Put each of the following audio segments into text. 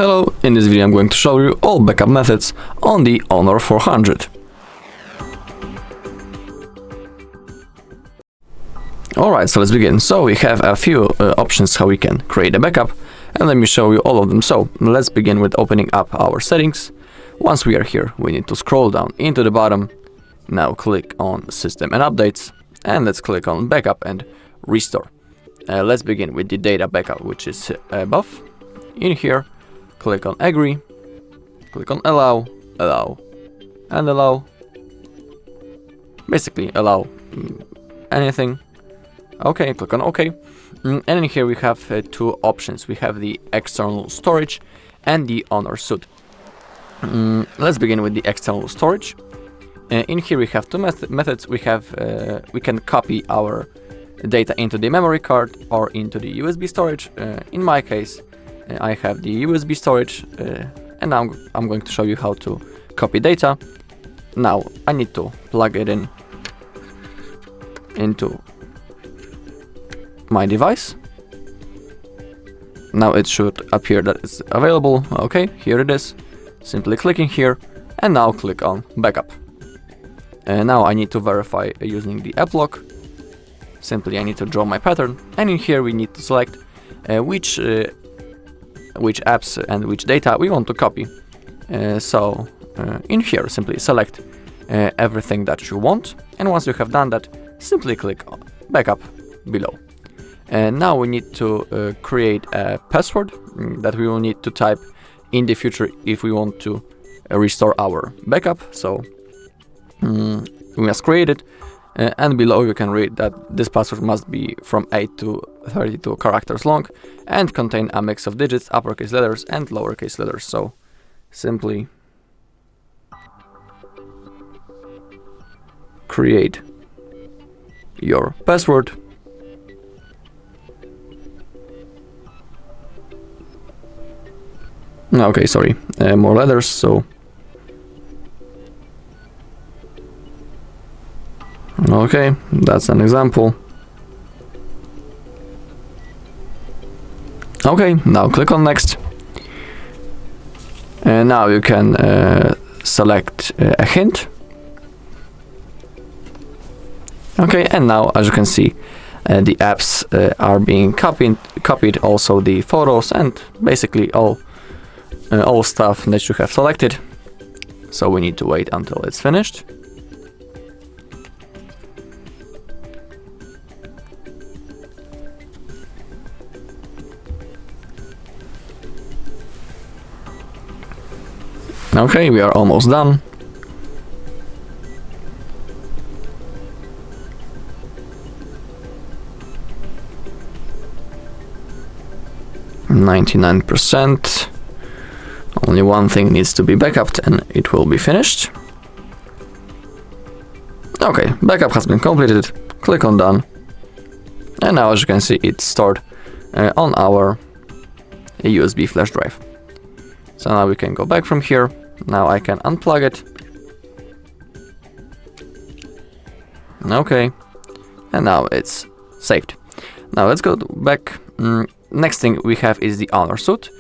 Hello, in this video I'm going to show you all backup methods on the Honor 400. Alright, so let's begin. So we have a few options how we can create a backup, and let me show you all of them. So let's begin with opening up our settings. Once we are here, we need to scroll down into the bottom. Now click on System and Updates, and let's click on Backup and Restore. Let's begin with the data backup, which is above. In here, click on Agree, click on Allow, Allow, and Allow. Basically, allow anything. Okay, click on OK. And in here we have two options. We have the external storage and the Honor suite. Let's begin with the external storage. In here we have two methods. We can copy our data into the memory card or into the USB storage. In my case, I have the USB storage, and now I'm going to show you how to copy data. Now I need to plug it into my device. Now it should appear that it's available. Okay, here it is. Simply clicking here, and now click on Backup. Now I need to verify using the app lock. Simply I need to draw my pattern, and in here we need to select which apps and which data we want to copy. In here simply select everything that you want, and once you have done that, simply click on Backup below. And now we need to create a password that we will need to type in the future if we want to restore our backup. So we must create it, and below you can read that this password must be from 8 to 32 characters long and contain a mix of digits, uppercase letters and lowercase letters. So simply create your password. Okay, sorry, more letters, so okay, that's an example. Okay, now click on Next. And now you can select a hint. Okay, and now as you can see, the apps are being copied, also the photos and basically all stuff that you have selected. So we need to wait until it's finished. Okay, we are almost done. %. Only one thing needs to be backuped and it will be finished. Okay, backup has been completed. Click on Done. And now as you can see, it's stored on our USB flash drive. So now we can go back from here. Now I can unplug it. Okay, and now it's saved. Now let's go back. Next thing we have is the Honor suite.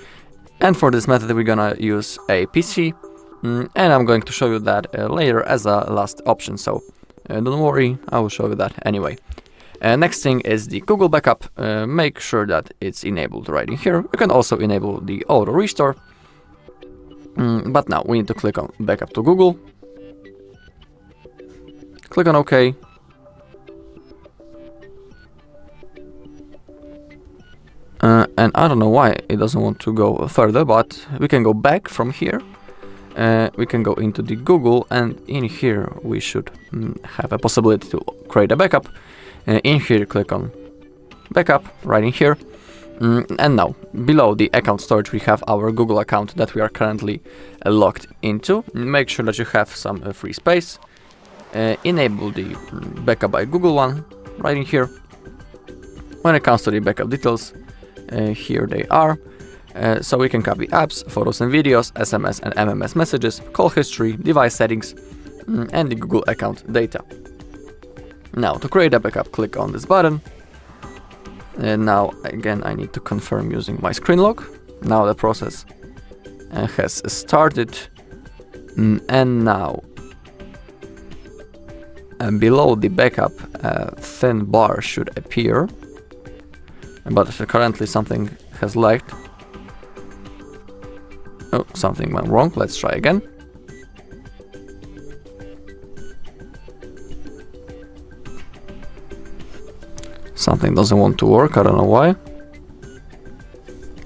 And for this method we're gonna use a PC, and I'm going to show you that later as a last option, so don't worry, I will show you that anyway. Next thing is the Google backup. Make sure that it's enabled right in here. You can also enable the auto restore, but now we need to click on Backup to Google. Click on OK. And I don't know why it doesn't want to go further, but we can go back from here. We can go into the Google, and in here we should have a possibility to create a backup. In here, click on Backup right in here. And now below the account storage we have our Google account that we are currently logged into. Make sure that you have some free space. Enable the Backup by Google one right in here. When it comes to the backup details, here they are. So we can copy apps, photos and videos, SMS and MMS messages, call history, device settings, and the Google account data. Now to create a backup, click on this button. And now again I need to confirm using my screen lock. Now the process has started. And now below the backup, a thin bar should appear, but currently something has lagged. Oh, something went wrong. Let's try again. Something doesn't want to work, I don't know why.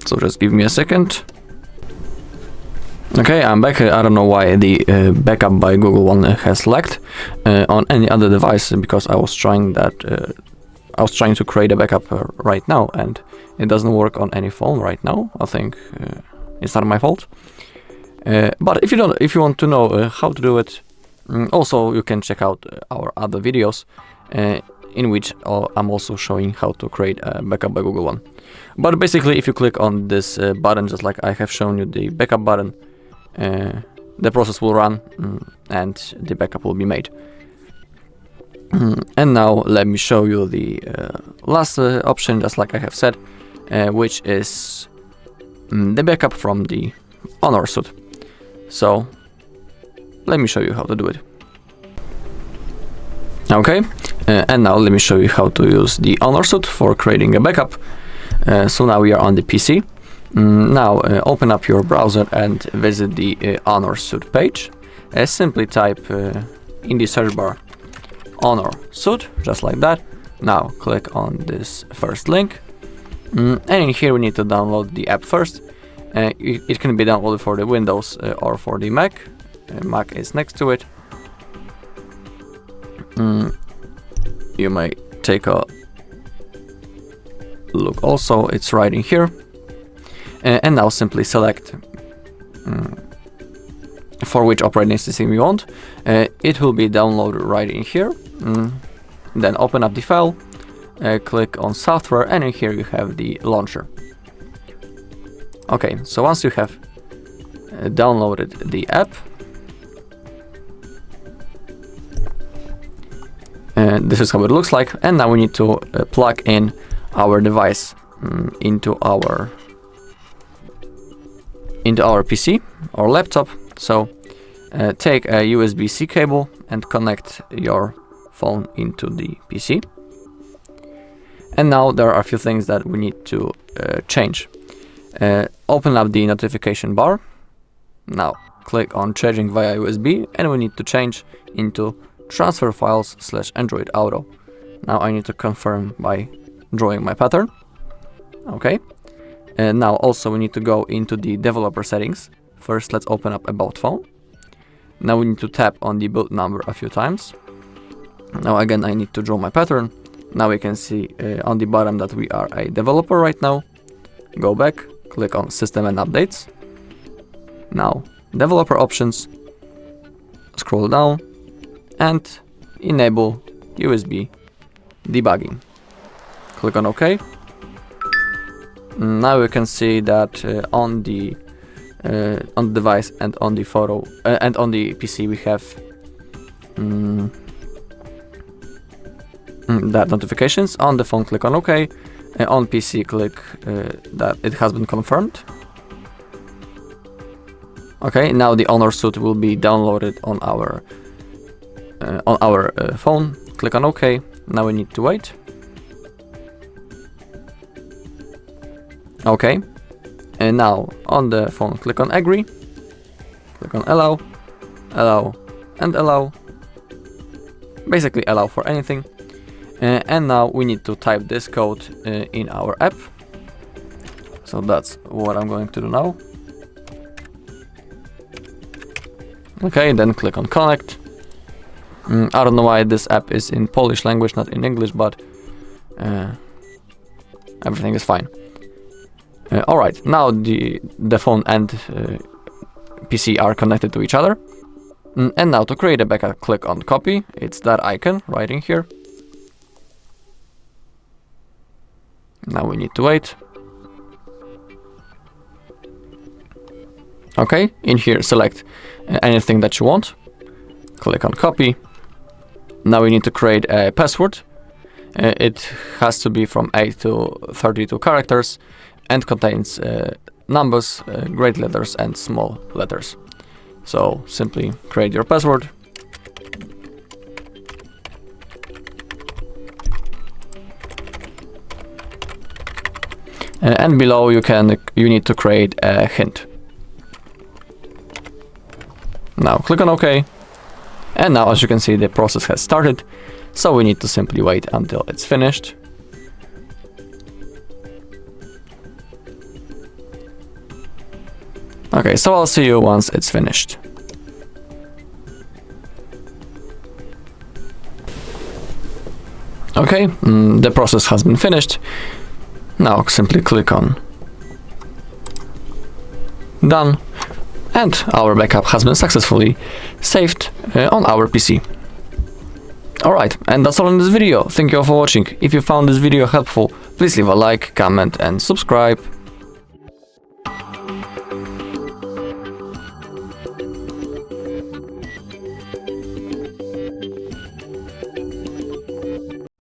So just give me a second. Okay, I'm back. I don't know why the backup by Google one has lagged on any other device, because I was trying to create a backup right now, and it doesn't work on any phone right now. I think it's not my fault. But if you want to know how to do it, also you can check out our other videos in which I'm also showing how to create a backup by Google one. But basically, if you click on this button, just like I have shown you the backup button, the process will run and the backup will be made. And now let me show you the last option, just like I have said, which is the backup from the Honor suite. So let me show you how to do it. Okay, and now let me show you how to use the Honor suite for creating a backup. So now we are on the PC. Now open up your browser and visit the Honor suite page. Simply type in the search bar Honor suite, just like that. Now click on this first link, and in here we need to download the app first. It can be downloaded for the Windows or for the Mac. Mac is next to it. You may take a look also, it's right in here. And now simply select for which operating system you want. It will be downloaded right in here. Then open up the file, click on software, and in here you have the launcher. Okay, so once you have downloaded the app, this is how it looks like, and now we need to plug in our device into our PC or laptop. So take a USB-C cable and connect your phone into the PC. And now there are a few things that we need to change. Open up the notification bar. Now click on charging via USB, and we need to change into transfer files /Android Auto. Now I need to confirm by drawing my pattern. Okay. And now also we need to go into the developer settings. First, let's open up About Phone. Now we need to tap on the build number a few times. Now again, I need to draw my pattern. Now we can see on the bottom that we are a developer right now. Go back, click on System and Updates. Now, developer options, scroll down and enable USB debugging. Click on OK. Now we can see that on the device and on the photo and on the PC we have that notifications. On the phone, click on OK. On PC, click that it has been confirmed. Okay, now the Honor suite will be downloaded on our phone. Click on OK. Now we need to wait. Okay, and now on the phone, click on Agree. Click on Allow, Allow, and Allow. Basically, allow for anything. And now we need to type this code in our app. So that's what I'm going to do now. Okay, then click on Connect. I don't know why this app is in Polish language, not in English, but everything is fine. Alright, now the phone and PC are connected to each other. And now to create a backup, click on Copy. It's that icon right in here. Now we need to wait. Okay, in here select anything that you want. Click on Copy. Now we need to create a password. It has to be from 8 to 32 characters and contains numbers, great letters and small letters. So simply create your password. And below you need to create a hint. Now click on OK. And now, as you can see, the process has started. So we need to simply wait until it's finished. Okay, so I'll see you once it's finished. Okay, the process has been finished. Now simply click on Done. And our backup has been successfully saved on our PC. Alright, and that's all in this video. Thank you all for watching. If you found this video helpful, please leave a like, comment and subscribe.